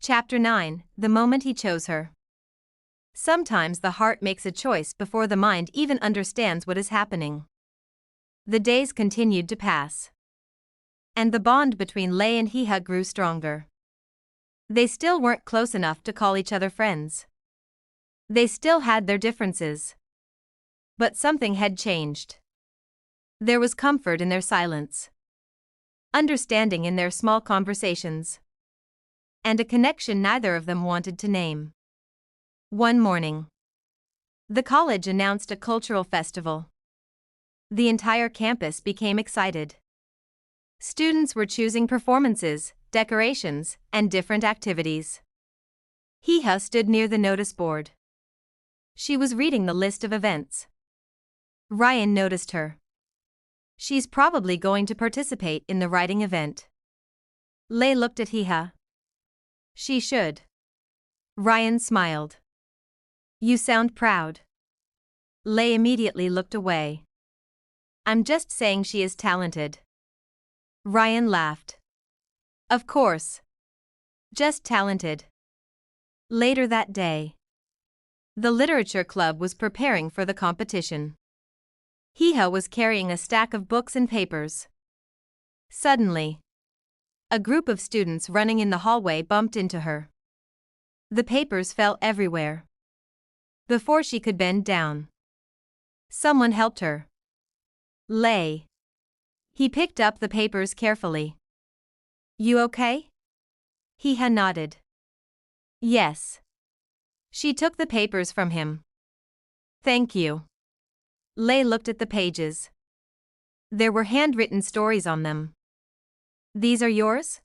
Chapter 9, The Moment He Chose Her. Sometimes the heart makes a choice before the mind even understands what is happening. The days continued to pass. And the bond between Lei and Heeha grew stronger. They still weren't close enough to call each other friends. They still had their differences. But something had changed. There was comfort in their silence, understanding in their small conversations, and a connection neither of them wanted to name. One morning, the college announced a cultural festival. The entire campus became excited. Students were choosing performances, decorations, and different activities. Heeha stood near the notice board. She was reading the list of events. Ryan noticed her. She's probably going to participate in the writing event. Lei looked at Heeha. She should. Ryan smiled. You sound proud. Lei immediately looked away. I'm just saying she is talented. Ryan laughed. Of course. Just talented. Later that day, the literature club was preparing for the competition. Heeha was carrying a stack of books and papers. Suddenly, a group of students running in the hallway bumped into her. The papers fell everywhere. Before she could bend down, someone helped her. Lei. He picked up the papers carefully. You okay? Heeha nodded. Yes. She took the papers from him. Thank you. Lei looked at the pages. There were handwritten stories on them. These are yours?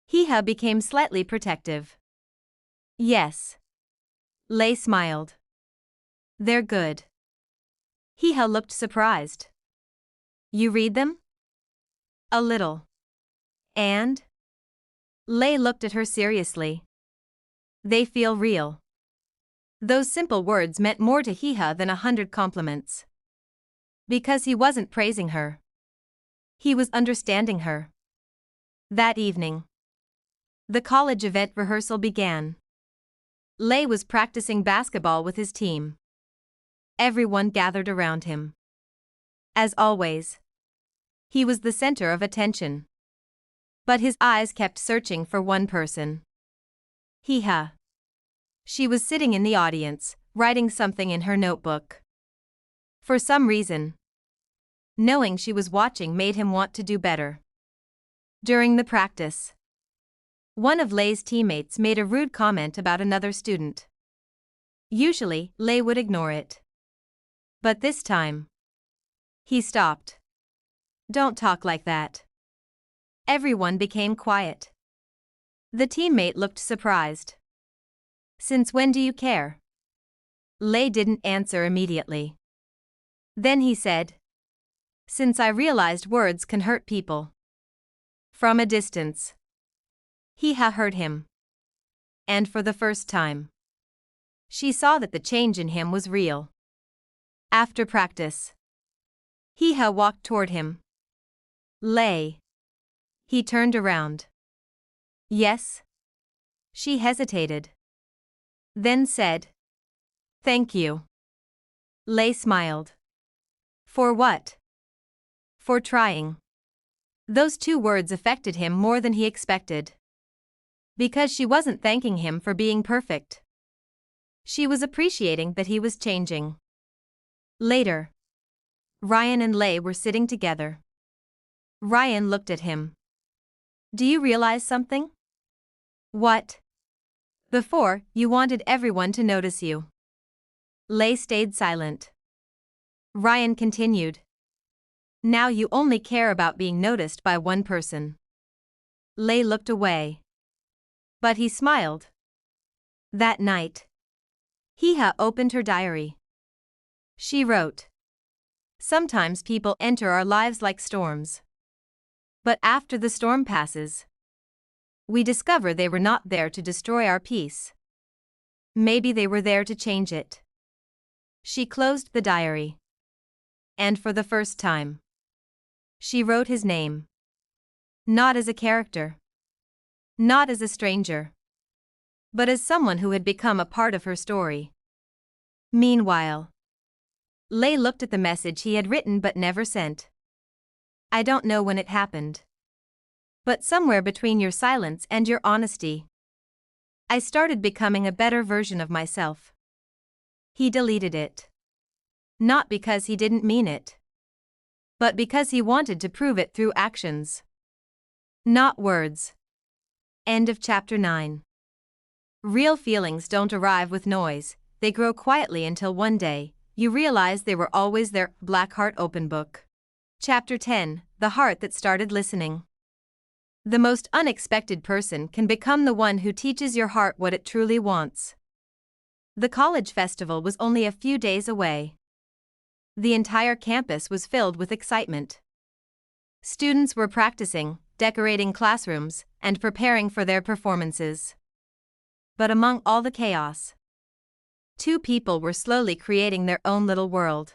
Heeha became slightly protective. Yes. Lei smiled. They're good. Heeha looked surprised. You read them? A little. And? Lei looked at her seriously. They feel real. Those simple words meant more to Heeha than 100 compliments. Because he wasn't praising her. He was understanding her. That evening, the college event rehearsal began. Lei was practicing basketball with his team. Everyone gathered around him. As always, he was the center of attention. But his eyes kept searching for one person. Heeha. She was sitting in the audience, writing something in her notebook. For some reason, knowing she was watching made him want to do better. During the practice, one of Lei's teammates made a rude comment about another student. Usually, Lei would ignore it. But this time, he stopped. Don't talk like that. Everyone became quiet. The teammate looked surprised. Since when do you care? Lei didn't answer immediately. Then he said, since I realized words can hurt people. From a distance. Heeha heard him. And for the first time, she saw that the change in him was real. After practice, Heeha walked toward him. Lei. He turned around. Yes? She hesitated. Then said, thank you. Lei smiled. For what? For trying. Those two words affected him more than he expected. Because she wasn't thanking him for being perfect. She was appreciating that he was changing. Later, Ryan and Lei were sitting together. Ryan looked at him. Do you realize something? What? Before, you wanted everyone to notice you. Lei stayed silent. Ryan continued. Now you only care about being noticed by one person. Lei looked away. But he smiled. That night, Heeha opened her diary. She wrote. Sometimes people enter our lives like storms. But after the storm passes, we discover they were not there to destroy our peace. Maybe they were there to change it. She closed the diary. And for the first time, she wrote his name. Not as a character. Not as a stranger. but as someone who had become a part of her story. Meanwhile, Lei looked at the message he had written but never sent. I don't know when it happened. But somewhere between your silence and your honesty, I started becoming a better version of myself. He deleted it. Not because he didn't mean it, but because he wanted to prove it through actions, not words. End of chapter 9. Real feelings don't arrive with noise, they grow quietly until one day, you realize they were always there. Blackheart Open Book. Chapter 10, The Heart That Started Listening. The most unexpected person can become the one who teaches your heart what it truly wants. The college festival was only a few days away. The entire campus was filled with excitement. Students were practicing, decorating classrooms, and preparing for their performances. But among all the chaos, two people were slowly creating their own little world.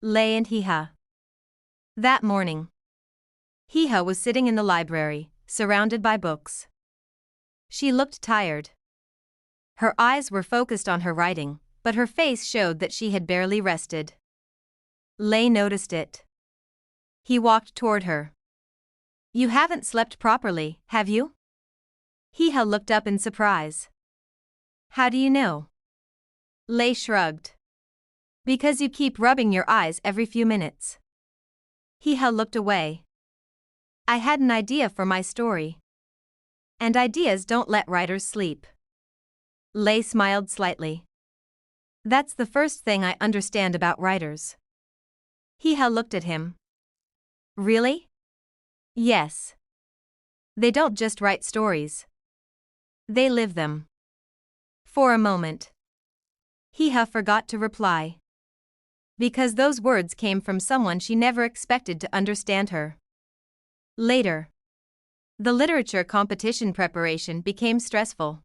Lei and Hiha. That morning, Hiha was sitting in the library, surrounded by books. She looked tired. Her eyes were focused on her writing, but her face showed that she had barely rested. Lei noticed it. He walked toward her. You haven't slept properly, have you? Hiha looked up in surprise. How do you know? Lei shrugged. Because you keep rubbing your eyes every few minutes. Hiha looked away. I had an idea for my story. And ideas don't let writers sleep. Lei smiled slightly. That's the first thing I understand about writers. Hiha looked at him. Really? Yes. They don't just write stories. They live them. For a moment, Hiha forgot to reply. Because those words came from someone she never expected to understand her. Later, the literature competition preparation became stressful.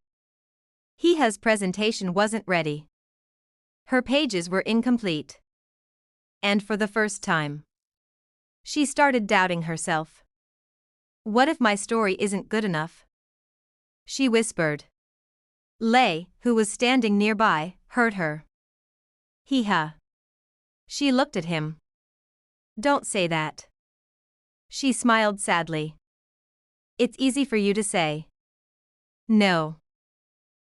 Hiha's presentation wasn't ready. Her pages were incomplete. And for the first time, she started doubting herself. What if my story isn't good enough? She whispered. Lei, who was standing nearby, heard her. Hiha. She looked at him. Don't say that. She smiled sadly. It's easy for you to say. No.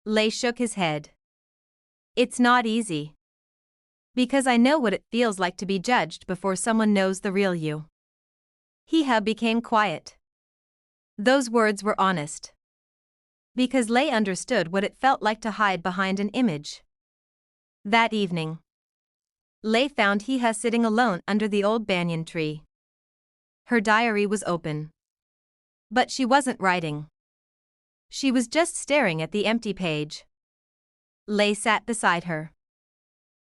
Lei shook his head. It's not easy. Because I know what it feels like to be judged before someone knows the real you. Hiha became quiet. Those words were honest. Because Lei understood what it felt like to hide behind an image. That evening, Lei found Hiha sitting alone under the old banyan tree. Her diary was open. But she wasn't writing. She was just staring at the empty page. Lei sat beside her.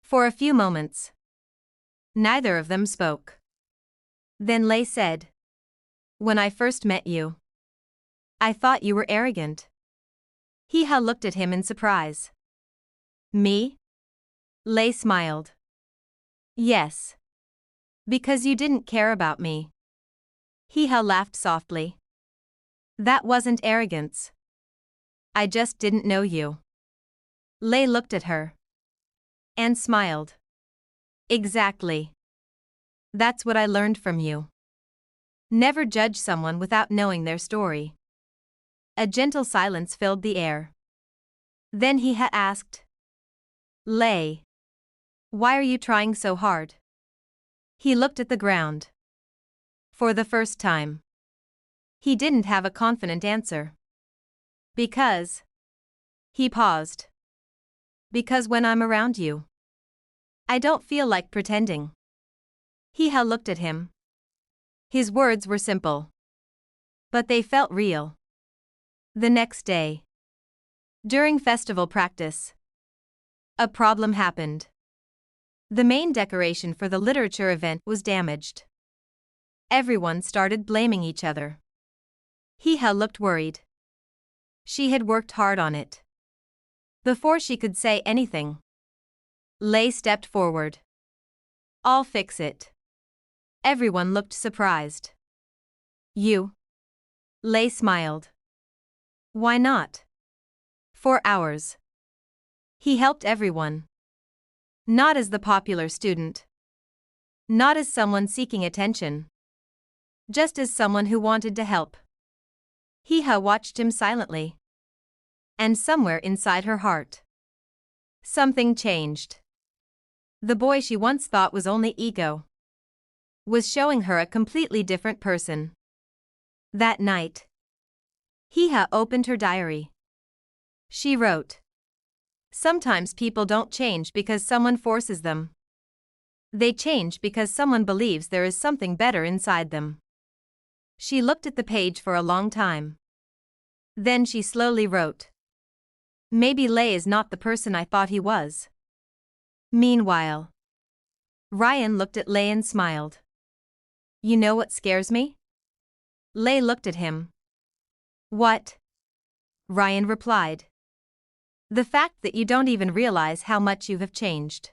For a few moments, neither of them spoke. Then Lei said, When I first met you, I thought you were arrogant. Hiha looked at him in surprise. Me? Lei smiled. Yes. Because you didn't care about me. Hiha laughed softly. That wasn't arrogance. I just didn't know you. Lei looked at her. And smiled. Exactly. That's what I learned from you. Never judge someone without knowing their story. A gentle silence filled the air. Then Hiha asked. Lei. Why are you trying so hard? He looked at the ground. For the first time, he didn't have a confident answer. Because. He paused. Because when I'm around you, I don't feel like pretending. Hiha looked at him. His words were simple. But they felt real. The next day, during festival practice, a problem happened. The main decoration for the literature event was damaged. Everyone started blaming each other. Hiha looked worried. She had worked hard on it. Before she could say anything, Lei stepped forward. I'll fix it. Everyone looked surprised. You? Lei smiled. Why not? For hours. He helped everyone. Not as the popular student. Not as someone seeking attention. Just as someone who wanted to help. Hee-ha watched him silently. And somewhere inside her heart, something changed. The boy she once thought was only ego was showing her a completely different person. That night, Hee-ha opened her diary. She wrote, "Sometimes people don't change because someone forces them. They change because someone believes there is something better inside them." She looked at the page for a long time. Then she slowly wrote, "Maybe Lei is not the person I thought he was." Meanwhile, Ryan looked at Lei and smiled. "You know what scares me?" Lei looked at him. "What?" Ryan replied. "The fact that you don't even realize how much you have changed."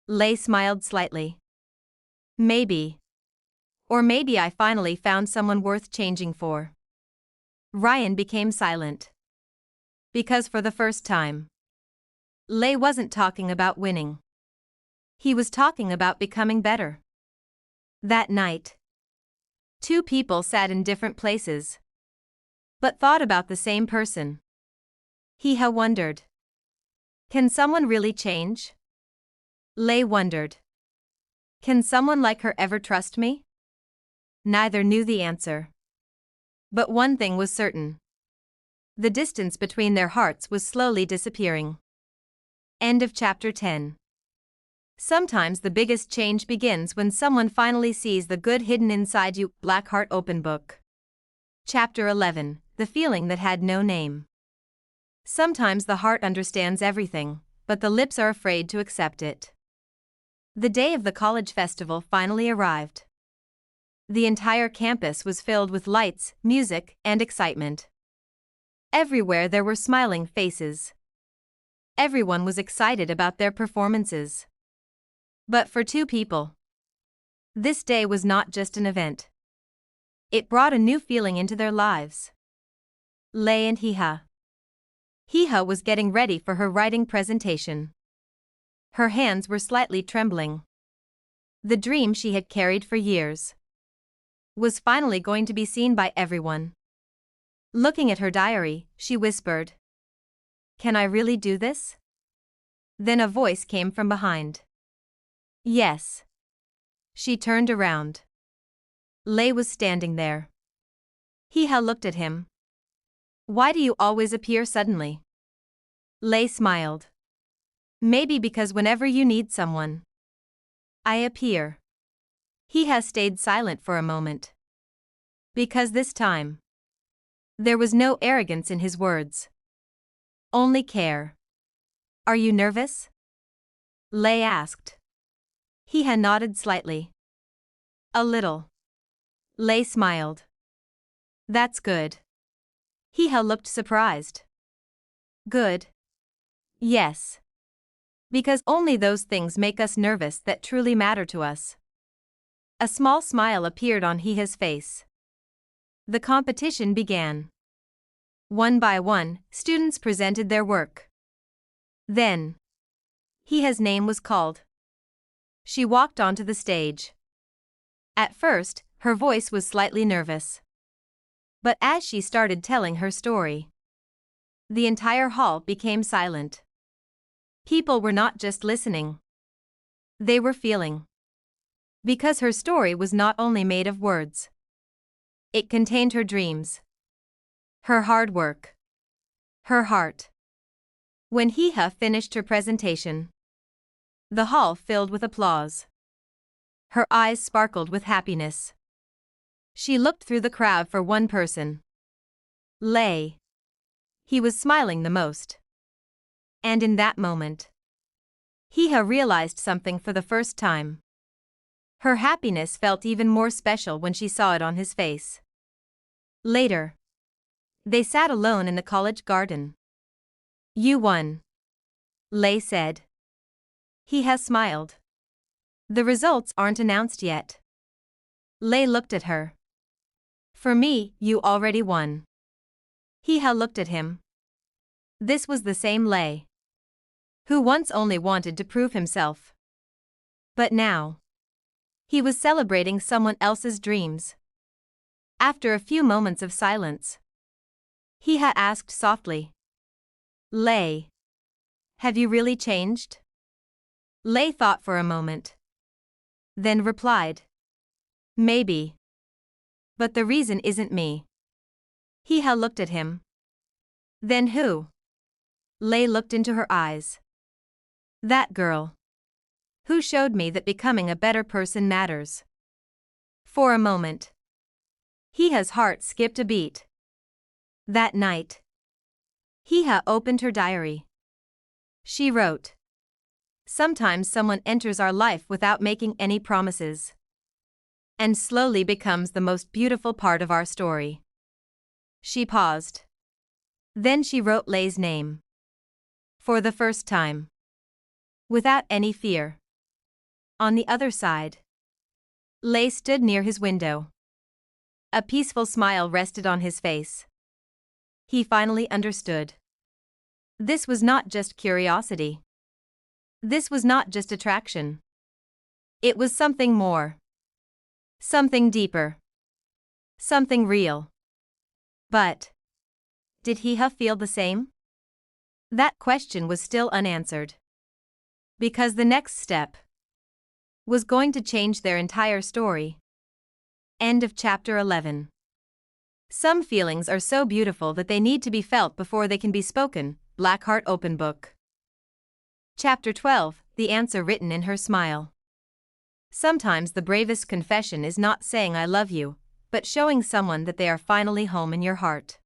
Lei smiled slightly. "Maybe. Or maybe I finally found someone worth changing for." Ryan became silent. Because for the first time, Lei wasn't talking about winning. He was talking about becoming better. That night, two people sat in different places, but thought about the same person. Hee-ha wondered, can someone really change? Lei wondered, can someone like her ever trust me? Neither knew the answer. But one thing was certain. The distance between their hearts was slowly disappearing. End of chapter 10. Sometimes the biggest change begins when someone finally sees the good hidden inside you. Blackheart Open Book. Chapter 11. The Feeling That Had No Name. Sometimes the heart understands everything, but the lips are afraid to accept it. The day of the college festival finally arrived. The entire campus was filled with lights, music, and excitement. Everywhere there were smiling faces. Everyone was excited about their performances. But for two people, this day was not just an event. It brought a new feeling into their lives. Lei and Hee-ha. Hee-ha was getting ready for her writing presentation. Her hands were slightly trembling. The dream she had carried for years was finally going to be seen by everyone. Looking at her diary, she whispered, "Can I really do this?" Then a voice came from behind. "Yes." She turned around. Lei was standing there. Hee-ha looked at him. "Why do you always appear suddenly?" Lei smiled. "Maybe because whenever you need someone, I appear." Hee-ha stayed silent for a moment. Because this time, there was no arrogance in his words. Only care. "Are you nervous?" Lei asked. Hee-ha nodded slightly. "A little." Lei smiled. "That's good." Hee-ha looked surprised. "Good?" "Yes. Because only those things make us nervous that truly matter to us." A small smile appeared on Hee-ha's face. The competition began. One by one, students presented their work. Then, Hee-ha's name was called. She walked onto the stage. At first, her voice was slightly nervous. But as she started telling her story, the entire hall became silent. People were not just listening. They were feeling. Because her story was not only made of words. It contained her dreams. Her hard work. Her heart. When Hee-ha finished her presentation, the hall filled with applause. Her eyes sparkled with happiness. She looked through the crowd for one person. Lei. He was smiling the most. And in that moment, Hee-ha realized something for the first time. Her happiness felt even more special when she saw it on his face. Later, they sat alone in the college garden. "You won," Lei said. Hee-ha smiled. "The results aren't announced yet." Lei looked at her. "For me, you already won." Hee-ha looked at him. This was the same Lay who once only wanted to prove himself. But now, he was celebrating someone else's dreams. After a few moments of silence, Hiha asked softly, Lay, have you really changed? Lay thought for a moment, then replied, maybe. But the reason isn't me. Hiha looked at him. Then who? Lay looked into her eyes. That girl. Who showed me that becoming a better person matters. For a moment, Hiha's heart skipped a beat. That night, Hiha opened her diary. She wrote, sometimes someone enters our life without making any promises, and slowly becomes the most beautiful part of our story. She paused. Then she wrote Lay's name. For the first time. Without any fear. On the other side, Lay stood near his window. A peaceful smile rested on his face. He finally understood. This was not just curiosity. This was not just attraction. It was something more. Something deeper. Something real. But did Hiha feel the same? That question was still unanswered. Because the next step was going to change their entire story. End of chapter 11. Some feelings are so beautiful that they need to be felt before they can be spoken. Blackheart Open Book. Chapter 12, The Answer Written in Her Smile. Sometimes the bravest confession is not saying I love you, but showing someone that they are finally home in your heart.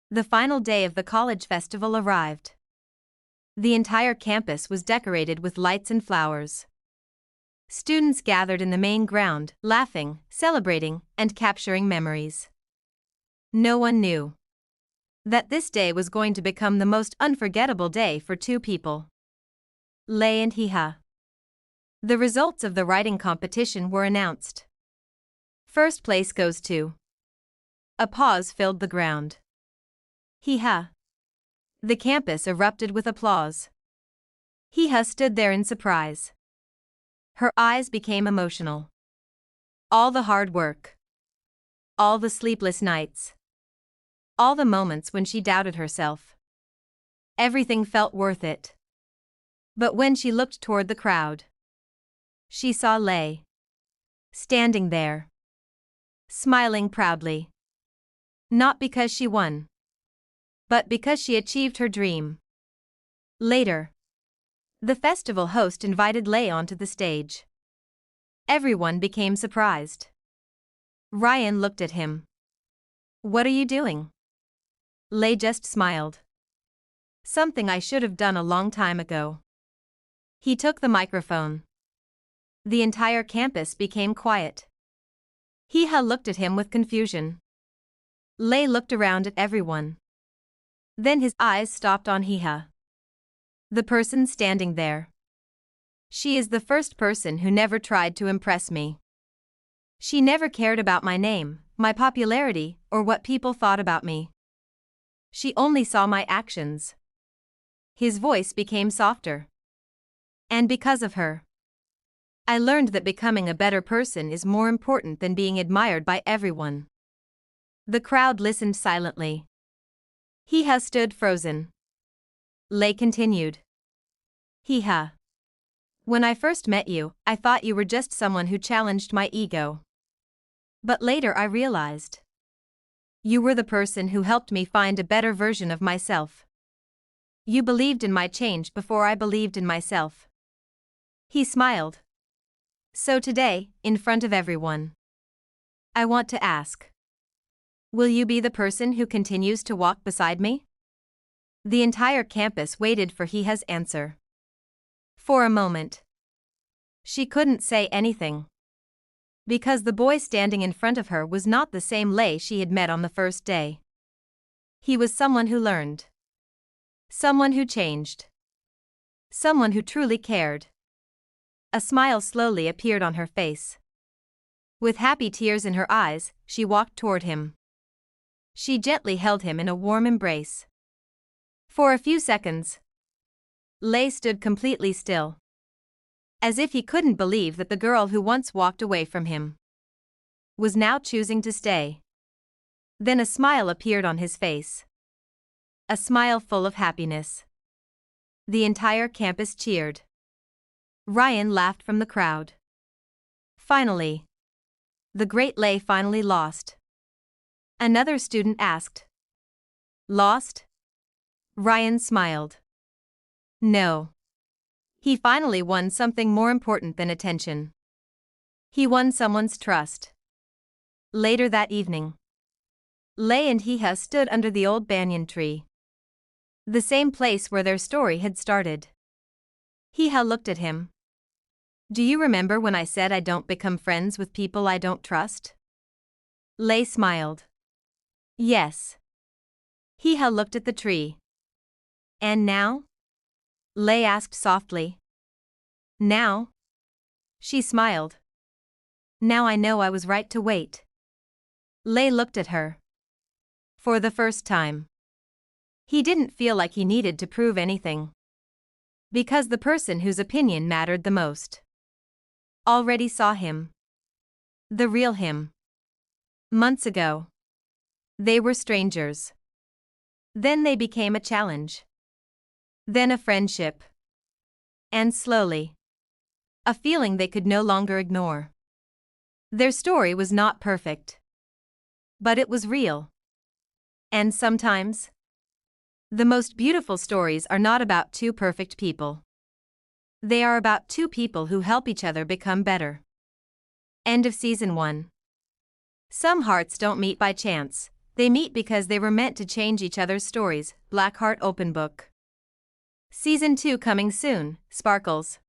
The final day of the college festival arrived. The entire campus was decorated with lights and flowers. Students gathered in the main ground, laughing, celebrating, and capturing memories. No one knew that this day was going to become the most unforgettable day for two people. Lay and Hiha. The results of the writing competition were announced. First place goes to. A pause filled the ground. Hiha. The campus erupted with applause. Hiha stood there in surprise. Her eyes became emotional. All the hard work. All the sleepless nights. All the moments when she doubted herself. Everything felt worth it. But when she looked toward the crowd, she saw Lay standing there, smiling proudly. Not because she won, but because she achieved her dream. Later, the festival host invited Lay onto the stage. Everyone became surprised. Ryan looked at him. What are you doing? Lay just smiled. Something I should have done a long time ago. He took the microphone. The entire campus became quiet. Hiha looked at him with confusion. Lay looked around at everyone. Then his eyes stopped on Hiha. The person standing there. She is the first person who never tried to impress me. She never cared about my name, my popularity, or what people thought about me. She only saw my actions. His voice became softer. And because of her, I learned that becoming a better person is more important than being admired by everyone. The crowd listened silently. Hiha stood frozen. Lay continued. Hiha. When I first met you, I thought you were just someone who challenged my ego. But later I realized. You were the person who helped me find a better version of myself. You believed in my change before I believed in myself. He smiled. So today, in front of everyone, I want to ask. Will you be the person who continues to walk beside me? The entire campus waited for Hiha's answer. For a moment, she couldn't say anything. Because the boy standing in front of her was not the same Lay she had met on the first day. He was someone who learned. Someone who changed. Someone who truly cared. A smile slowly appeared on her face. With happy tears in her eyes, she walked toward him. She gently held him in a warm embrace. For a few seconds, Lei stood completely still, as if he couldn't believe that the girl who once walked away from him was now choosing to stay. Then a smile appeared on his face. A smile full of happiness. The entire campus cheered. Ryan laughed from the crowd. Finally, the great Lei finally lost. Another student asked. Lost? Ryan smiled. No. He finally won something more important than attention. He won someone's trust. Later that evening, Lei and Hiha stood under the old banyan tree. The same place where their story had started. Hiha looked at him. Do you remember when I said I don't become friends with people I don't trust? Lei smiled. Yes. Hiha looked at the tree. And now? Lei asked softly. Now? She smiled. Now I know I was right to wait. Lei looked at her. For the first time, he didn't feel like he needed to prove anything. Because the person whose opinion mattered the most already saw him. The real him. Months ago, they were strangers. Then they became a challenge. Then a friendship. And slowly, a feeling they could no longer ignore. Their story was not perfect, but it was real. And sometimes, the most beautiful stories are not about two perfect people. They are about two people who help each other become better. End of Season 1. Some hearts don't meet by chance, they meet because they were meant to change each other's stories. Blackheart Open Book. Season 2 coming soon, Sparkles.